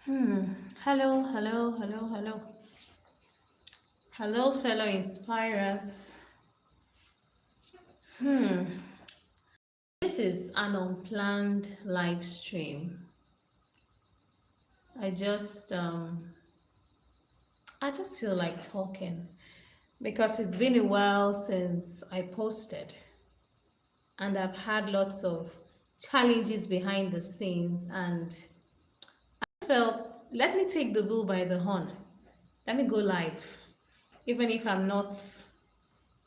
Hmm. Hello, hello, hello, hello. Hello, fellow inspirers. This is an unplanned live stream. I just um I just feel like talking because it's been a while since I posted and I've had lots of challenges behind the scenes and I felt let me take the bull by the horn. Let me go live. Even if I'm not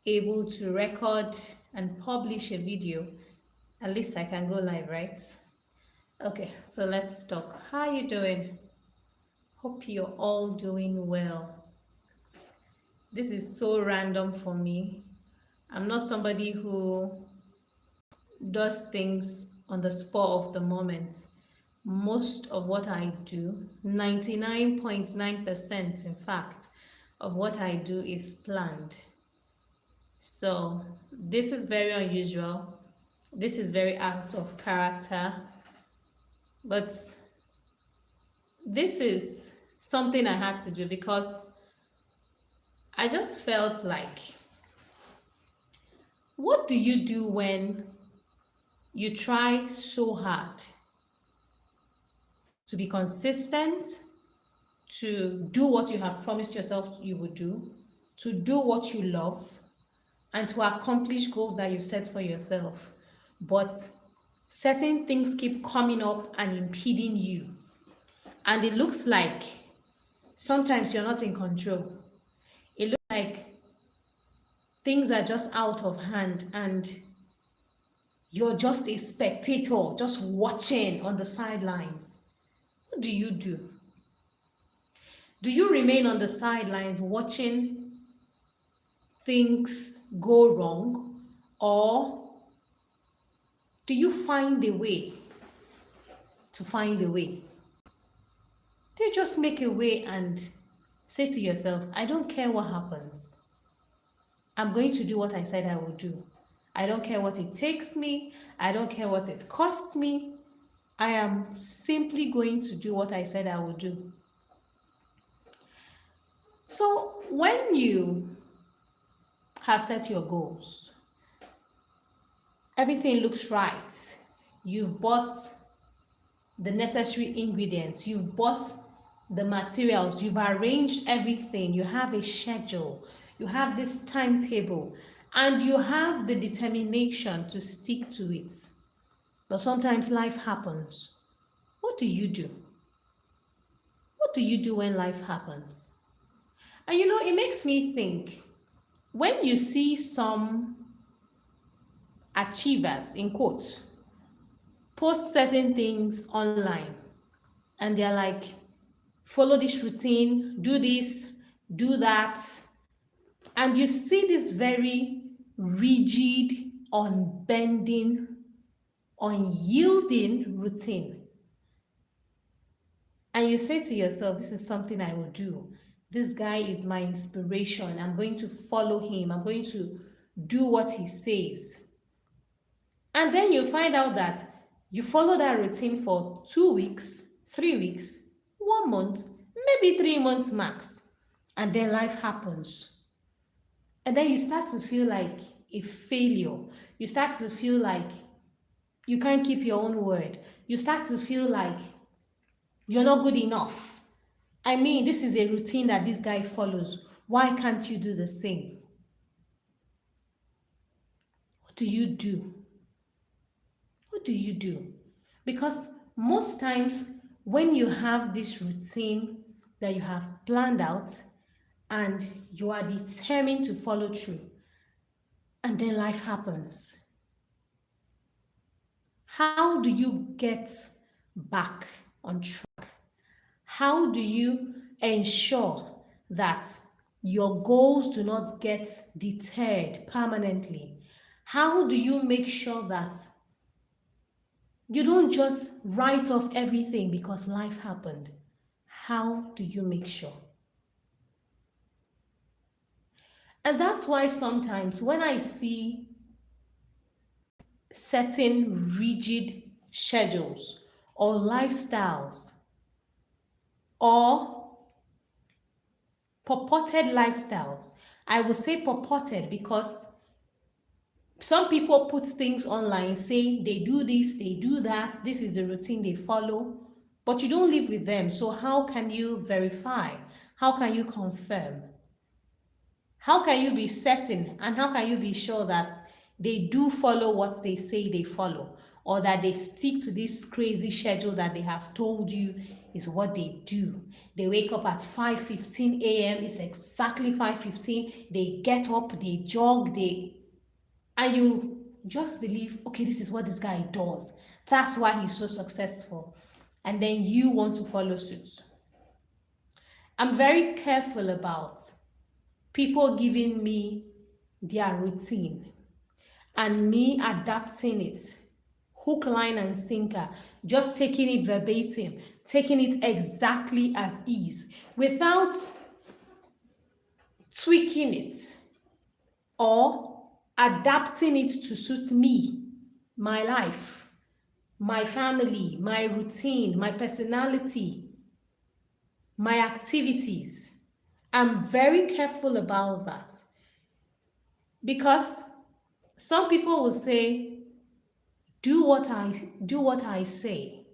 able to record and publish a video, at least I can go live, right? Okay, so let's talk. How you doing? Hope you're all doing well. This is so random for me. I'm not somebody who does things on the spur of the moment. Most of what I do, 99.9% in fact, of what I do is planned. So this is very unusual. This is very out of character, but this is something I had to do because I just felt like, what do you do when you try so hard to be consistent, to do what you have promised yourself you would do, to do what you love, and to accomplish goals that you set for yourself? But certain things keep coming up and impeding you. And it looks like sometimes you're not in control. It looks like things are just out of hand and you're just a spectator, just watching on the sidelines. What do you do? Do you remain on the sidelines watching things go wrong? Or do you find a way to find a way? Do you just make a way and say to yourself, I don't care what happens. I'm going to do what I said I will do. I don't care what it takes me. I don't care what it costs me. I am simply going to do what I said I will do. So, when you have set your goals, everything looks right. You've bought the necessary ingredients, you've bought the materials, you've arranged everything, you have a schedule, you have this timetable, and you have the determination to stick to it. But sometimes life happens. What do you do? What do you do when life happens? And it makes me think when you see some achievers, in quotes, post certain things online and they're like, follow this routine, do this, do that. And you see this very rigid, unbending, unyielding routine. And you say to yourself, this is something I will do. This guy is my inspiration. I'm going to follow him. I'm going to do what he says. And then you find out that you follow that routine for 2 weeks, 3 weeks, 1 month, maybe 3 months max. And then life happens. And then you start to feel like a failure. You start to feel like you can't keep your own word. You start to feel like you're not good enough. I mean, this is a routine that this guy follows. Why can't you do the same? What do you do? What do you do? Because most times when you have this routine that you have planned out and you are determined to follow through, and then life happens, how do you get back on track? How do you ensure that your goals do not get deterred permanently? How do you make sure that you don't just write off everything because life happened? How do you make sure? And that's why sometimes when I see certain rigid schedules or lifestyles or purported lifestyles. I will say purported because some people put things online saying they do this, they do that, this is the routine they follow, but you don't live with them. So, how can you verify? How can you confirm? How can you be certain and how can you be sure that they do follow what they say they follow or that they stick to this crazy schedule that they have told you is what they do? They wake up at 5:15 a.m. It's exactly 5:15. They get up, they jog, and you just believe, okay, this is what this guy does. That's why he's so successful. And then you want to follow suit. I'm very careful about people giving me their routine and me adapting it, hook, line, and sinker, just taking it verbatim, taking it exactly as is, without tweaking it or adapting it to suit me, my life, my family, my routine, my personality, my activities. I'm very careful about that because some people will say, do what I say,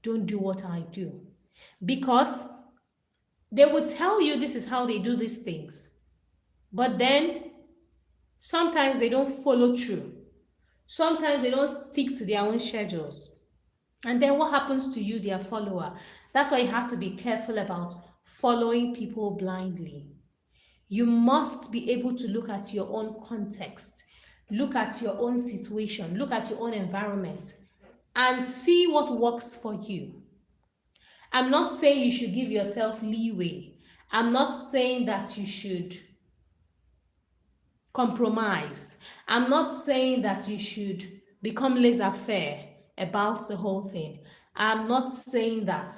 don't do what I do. Because they will tell you this is how they do these things. But then sometimes they don't follow through. Sometimes they don't stick to their own schedules. And then what happens to you, their follower? That's why you have to be careful about following people blindly. You must be able to look at your own context, look at your own situation, look at your own environment, and see what works for you. I'm not saying you should give yourself leeway. I'm not saying that you should compromise. I'm not saying that you should become laissez-faire about the whole thing. I'm not saying that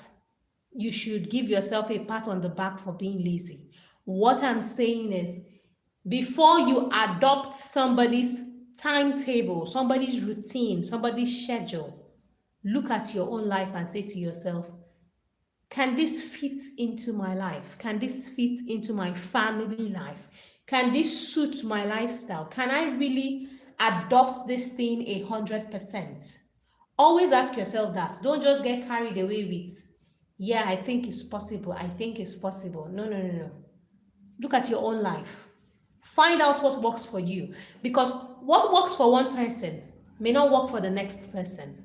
you should give yourself a pat on the back for being lazy. What I'm saying is, before you adopt somebody's timetable, somebody's routine, somebody's schedule, look at your own life and say to yourself, can this fit into my life? Can this fit into my family life? Can this suit my lifestyle? Can I really adopt this thing 100%? Always ask yourself that. Don't just get carried away with, yeah, I think it's possible. I think it's possible. No, no, no, no. Look at your own life. Find out what works for you. Because what works for one person may not work for the next person.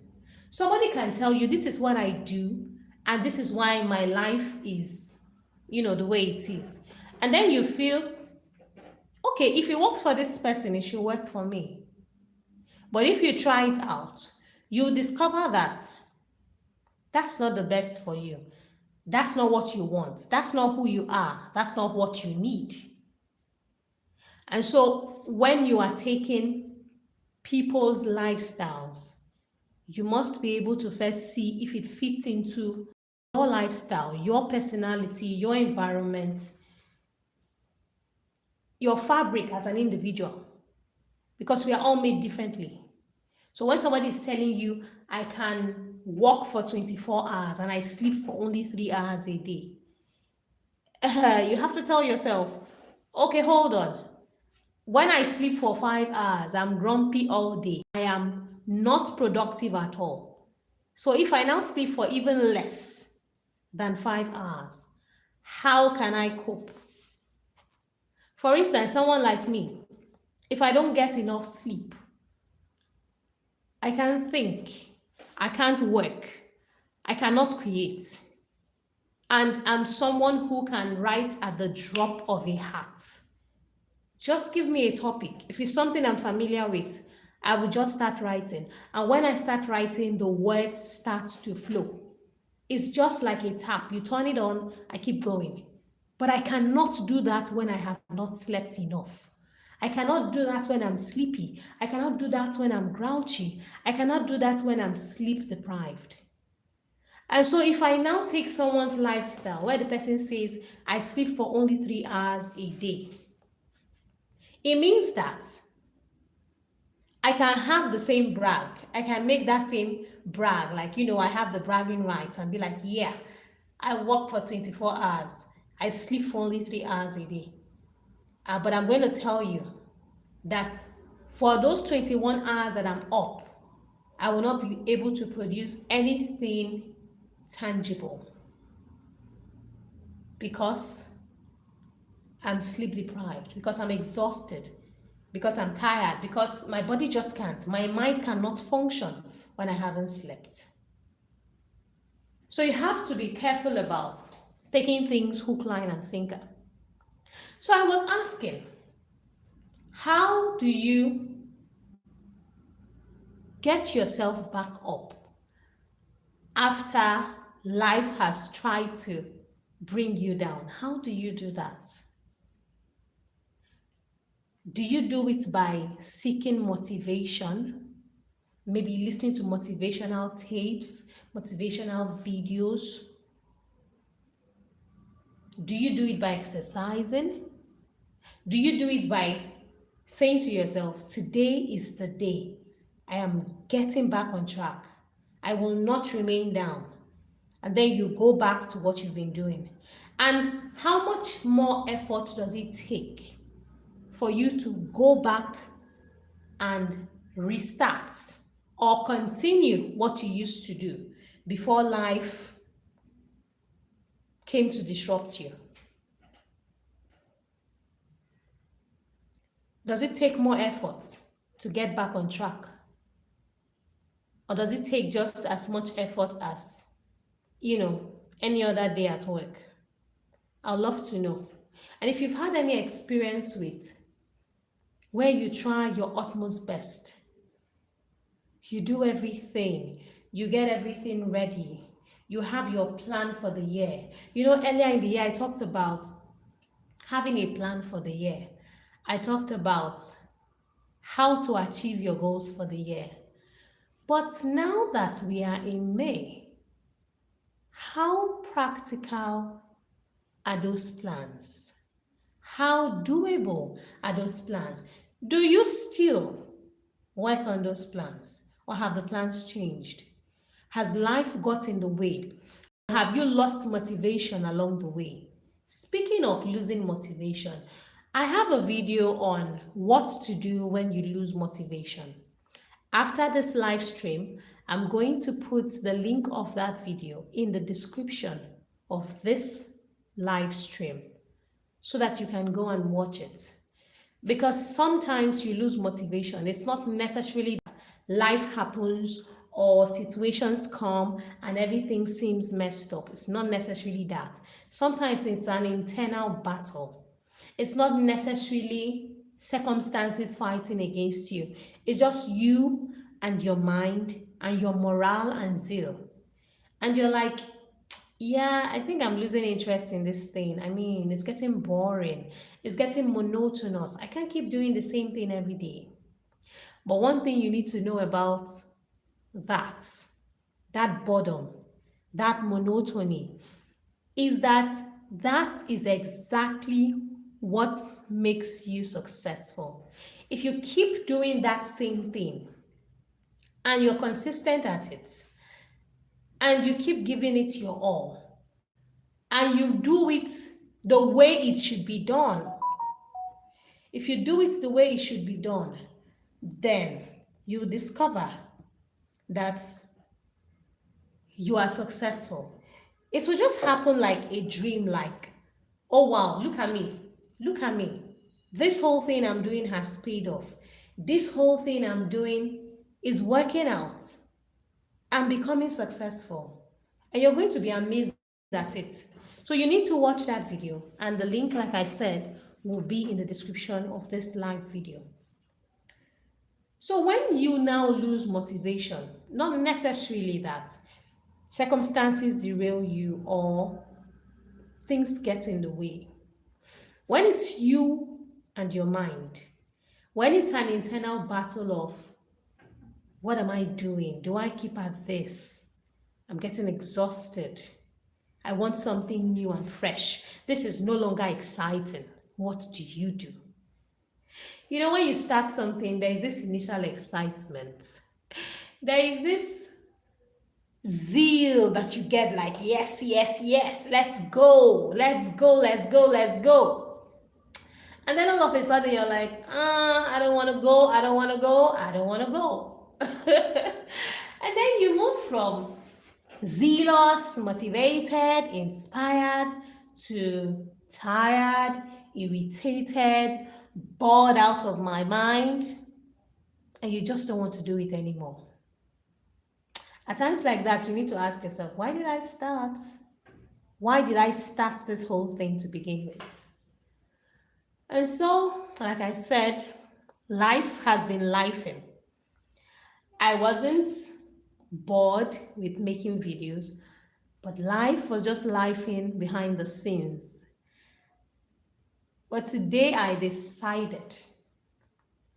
Somebody can tell you, this is what I do, and this is why my life is, the way it is. And then you feel, okay, if it works for this person, it should work for me. But if you try it out, you'll discover that that's not the best for you. That's not what you want. That's not who you are. That's not what you need. And so when you are taking people's lifestyles, you must be able to first see if it fits into your lifestyle, your personality, your environment, your fabric as an individual, because we are all made differently. So when somebody is telling you, I can work for 24 hours and I sleep for only 3 hours a day, you have to tell yourself, okay, hold on. When I sleep for 5 hours, I'm grumpy all day. I am not productive at all. So if I now sleep for even less than 5 hours, how can I cope? For instance, someone like me, if I don't get enough sleep, I can't think, I can't work, I cannot create. And I'm someone who can write at the drop of a hat. Just give me a topic. If it's something I'm familiar with, I will just start writing. And when I start writing, the words start to flow. It's just like a tap. You turn it on, I keep going. But I cannot do that when I have not slept enough. I cannot do that when I'm sleepy. I cannot do that when I'm grouchy. I cannot do that when I'm sleep deprived. And so if I now take someone's lifestyle where the person says, I sleep for only 3 hours a day, it means that I can have the same brag. I can make that same brag. Like, I have the bragging rights and be like, yeah, I work for 24 hours. I sleep for only 3 hours a day. But I'm going to tell you that for those 21 hours that I'm up, I will not be able to produce anything tangible because I'm sleep deprived, because I'm exhausted, because I'm tired, because my body just can't. My mind cannot function when I haven't slept. So you have to be careful about taking things hook, line, and sinker. So I was asking, how do you get yourself back up after life has tried to bring you down? How do you do that? Do you do it by seeking motivation? Maybe listening to motivational tapes, motivational videos? Do you do it by exercising? Do you do it by saying to yourself, today is the day I am getting back on track. I will not remain down. And then you go back to what you've been doing. And how much more effort does it take for you to go back and restart or continue what you used to do before life came to disrupt you? Does it take more effort to get back on track? Or does it take just as much effort as, any other day at work? I'd love to know. And if you've had any experience with where you try your utmost best, you do everything, you get everything ready, you have your plan for the year. Earlier in the year, I talked about having a plan for the year. I talked about how to achieve your goals for the year. But now that we are in May, how practical are those plans? How doable are those plans? Do you still work on those plans, or have the plans changed? Has life got in the way? Have you lost motivation along the way? Speaking of losing motivation, I have a video on what to do when you lose motivation. After this live stream, I'm going to put the link of that video in the description of this live stream so that you can go and watch it. Because sometimes you lose motivation. It's not necessarily that life happens or situations come and everything seems messed up. It's not necessarily that. Sometimes it's an internal battle. It's not necessarily circumstances fighting against you. It's just you and your mind and your morale and zeal. And you're like, yeah, I think I'm losing interest in this thing. I mean, it's getting boring. It's getting monotonous. I can't keep doing the same thing every day. But one thing you need to know about that boredom, that monotony, is that is exactly what makes you successful. If you keep doing that same thing and you're consistent at it and you keep giving it your all and you do it the way it should be done, if you do it the way it should be done, then you discover that you are successful. It will just happen like a dream, like, oh wow, look at me. Look at me. This whole thing I'm doing has paid off. This whole thing I'm doing is working out. I'm becoming successful. And you're going to be amazed at it. So you need to watch that video. And the link, like I said, will be in the description of this live video. So when you now lose motivation, not necessarily that circumstances derail you or things get in the way. When it's you and your mind, when it's an internal battle of, what am I doing? Do I keep at this? I'm getting exhausted. I want something new and fresh. This is no longer exciting. What do you do? When you start something, there is this initial excitement. There is this zeal that you get, like, yes, yes, yes, let's go, let's go, let's go, let's go. And then all of a sudden you're like, I don't want to go, I don't want to go, I don't want to go. And then you move from zealous, motivated, inspired to tired, irritated, bored out of my mind, and you just don't want to do it anymore. At times like that, you need to ask yourself, why did I start? Why did I start this whole thing to begin with? And so, like I said, life has been lifing. I wasn't bored with making videos, but life was just lifing behind the scenes. But today I decided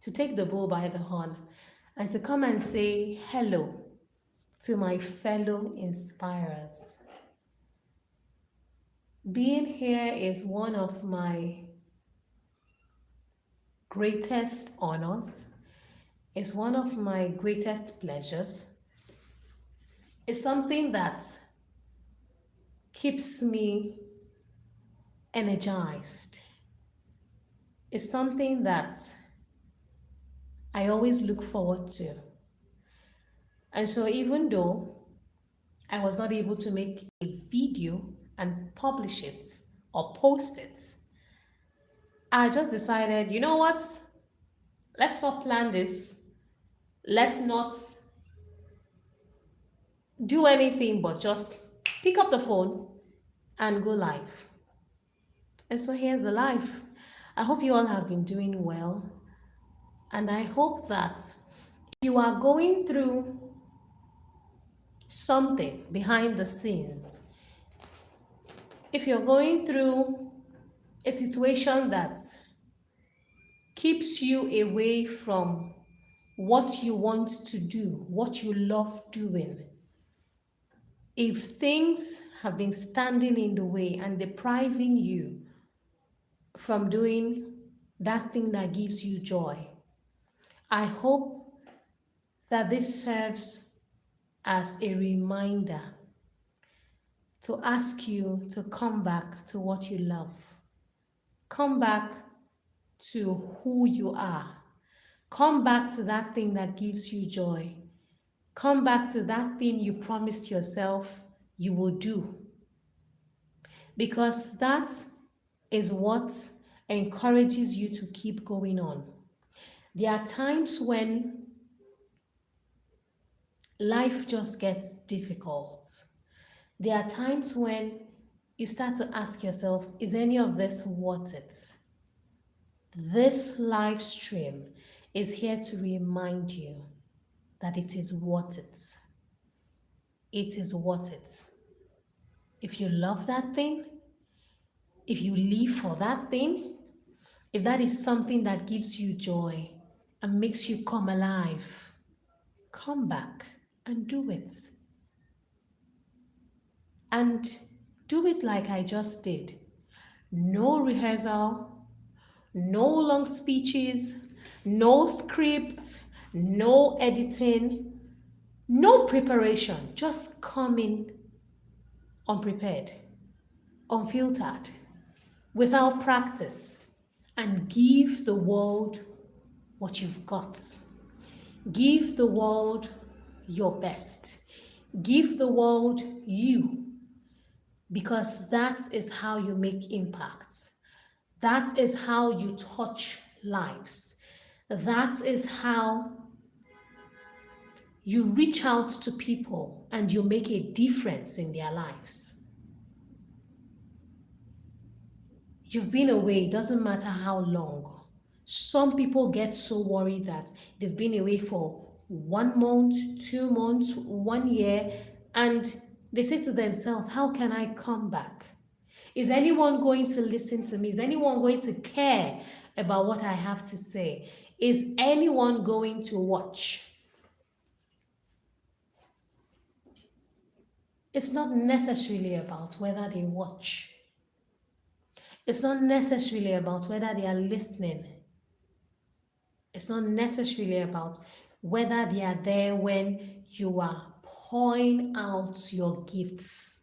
to take the bull by the horn and to come and say hello to my fellow inspirers. Being here is one of my greatest honors. It's one of my greatest pleasures. It's something that keeps me energized. It's something that I always look forward to. And so even though I was not able to make a video and publish it or post it, I just decided, you know what? Let's not plan this. Let's not do anything but just pick up the phone and go live. And so here's the life. I hope you all have been doing well. And I hope that you are going through something behind the scenes. If you're going through a situation that keeps you away from what you want to do, what you love doing, if things have been standing in the way and depriving you from doing that thing that gives you joy, I hope that this serves as a reminder to ask you to come back to what you love. Come back to who you are. Come back to that thing that gives you joy. Come back to that thing you promised yourself you will do. Because that is what encourages you to keep going on. There are times when life just gets difficult. There are times when you start to ask yourself, is any of this worth it? This live stream is here to remind you that it is worth it. It is worth it. If you love that thing, if you live for that thing, if that is something that gives you joy and makes you come alive, come back and do it. And do it like I just did. No rehearsal, no long speeches, no scripts, no editing, no preparation. Just come in unprepared, unfiltered, without practice, and give the world what you've got. Give the world your best. Give the world you, because that is how you make impact. That is how you touch lives. That is how you reach out to people and you make a difference in their lives. You've been away, it doesn't matter how long. Some people get so worried that they've been away for 1 month, 2 months, 1 year, and they say to themselves, how can I come back? Is anyone going to listen to me? Is anyone going to care about what I have to say? Is anyone going to watch? It's not necessarily about whether they watch. It's not necessarily about whether they are listening. It's not necessarily about whether they are there when you are pouring out your gifts,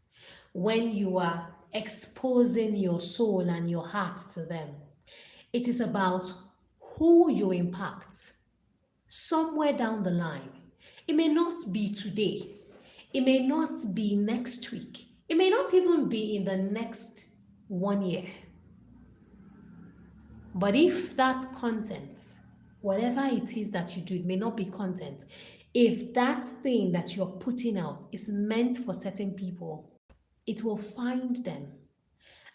when you are exposing your soul and your heart to them. It is about who you impact somewhere down the line. It may not be today, it may not be next week, it may not even be in the next 1 year. But if that content, whatever it is that you do, it may not be content. If that thing that you're putting out is meant for certain people, it will find them.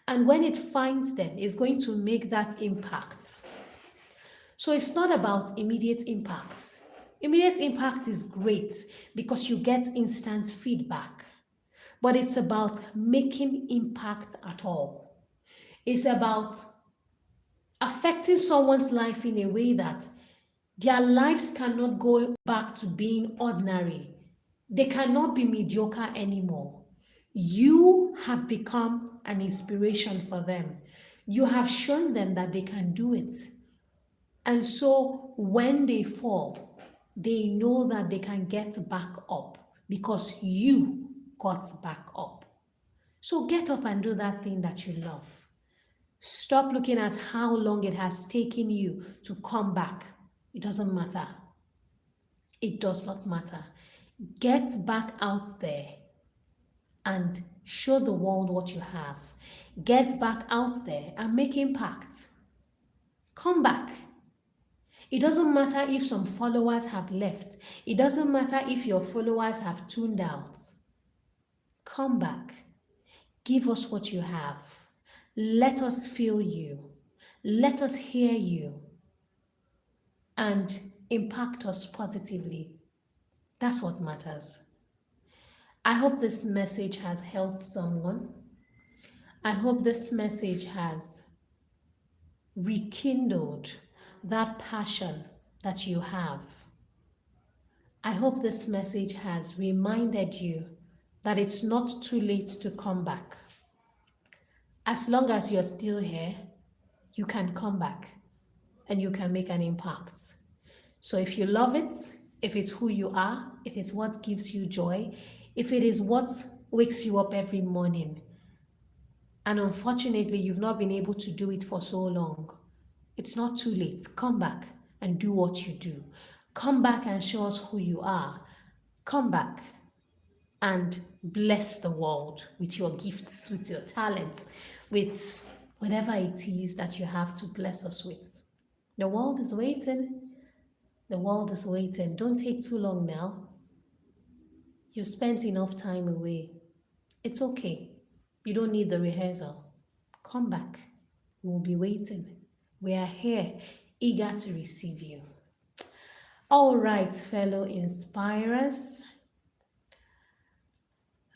And when it finds them, it's going to make that impact. So it's not about immediate impact. Immediate impact is great because you get instant feedback. But it's about making impact at all. It's about affecting someone's life in a way that their lives cannot go back to being ordinary. They cannot be mediocre anymore. You have become an inspiration for them. You have shown them that they can do it. And so when they fall, they know that they can get back up because you got back up. So get up and do that thing that you love. Stop looking at how long it has taken you to come back. It doesn't matter. It does not matter. Get back out there and show the world what you have. Get back out there and make impact. Come back. It doesn't matter if some followers have left. It doesn't matter if your followers have tuned out. Come back. Give us what you have. Let us feel you. Let us hear you. And impact us positively. That's what matters. I hope this message has helped someone. I hope this message has rekindled that passion that you have. I hope this message has reminded you that it's not too late to come back. As long as you're still here, you can come back and you can make an impact. So if you love it, if it's who you are, if it's what gives you joy, if it is what wakes you up every morning, and unfortunately you've not been able to do it for so long, it's not too late. Come back and do what you do. Come back and show us who you are. Come back and bless the world with your gifts, with your talents, with whatever it is that you have to bless us with. The world is waiting. The world is waiting. Don't take too long now. You spent enough time away. It's okay. You don't need the rehearsal. Come back. We'll be waiting. We are here, eager to receive you. All right, fellow inspirers.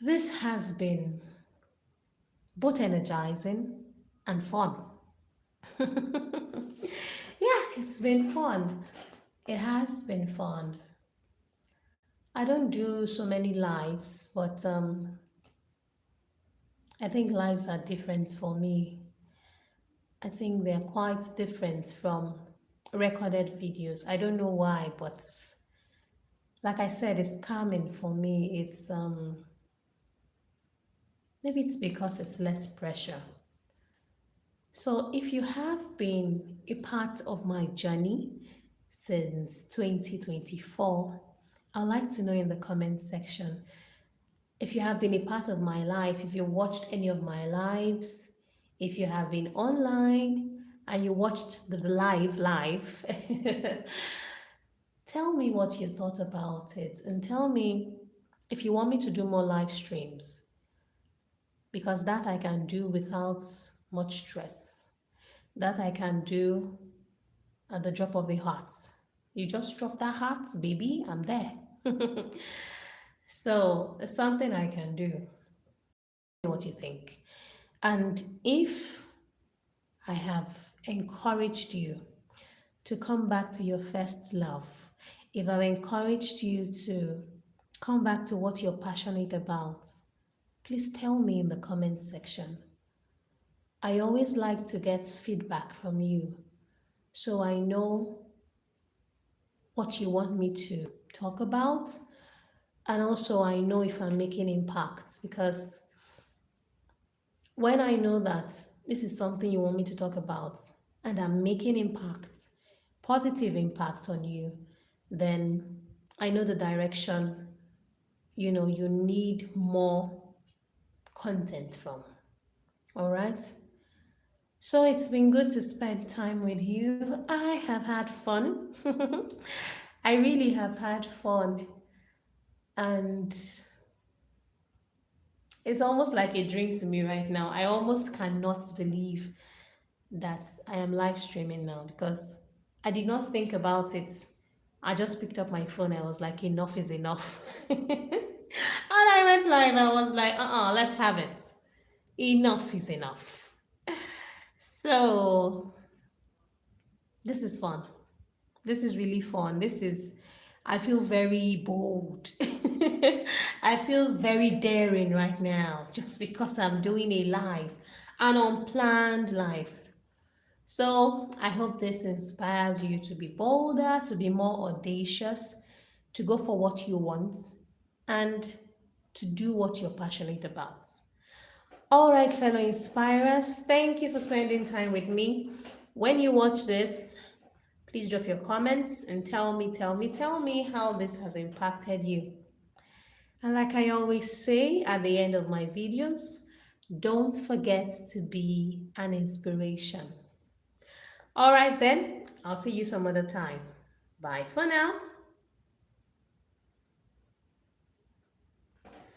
This has been both energizing and fun. Yeah, it's been fun. It has been fun. I don't do so many lives, but I think lives are different for me. I think they're quite different from recorded videos. I don't know why, but like I said, it's calming for me. It's maybe it's because it's less pressure. So if you have been a part of my journey since 2024, I'd like to know in the comment section if you have been a part of my life, if you watched any of my lives, if you have been online and you watched the live, tell me what you thought about it and tell me if you want me to do more live streams, because that I can do without much stress. That I can do at the drop of a heart. You just drop that heart, baby, I'm there. So it's something I can do. What you think? And if I have encouraged you to come back to your first love, if I've encouraged you to come back to what you're passionate about, please tell me in the comment section. I always like to get feedback from you so I know what you want me to talk about And also, I know if I'm making impacts, because when I know that this is something you want me to talk about and I'm making impact, positive impact on you, then I know the direction, you need more content from. All right. So it's been good to spend time with you. I have had fun. I really have had fun. And it's almost like a dream to me right now. I almost cannot believe that I am live streaming now, because I did not think about it. I just picked up my phone. I was like, enough is enough. And I went live. I was like, let's have it. Enough is enough. So this is fun. This is really fun. I feel very bold. I feel very daring right now just because I'm doing a live, an unplanned live. So I hope this inspires you to be bolder, to be more audacious, to go for what you want, and to do what you're passionate about. All right, fellow inspirers, thank you for spending time with me. When you watch this, please drop your comments and tell me how this has impacted you. And like I always say at the end of my videos, don't forget to be an inspiration. All right, then, I'll see you some other time. Bye for now.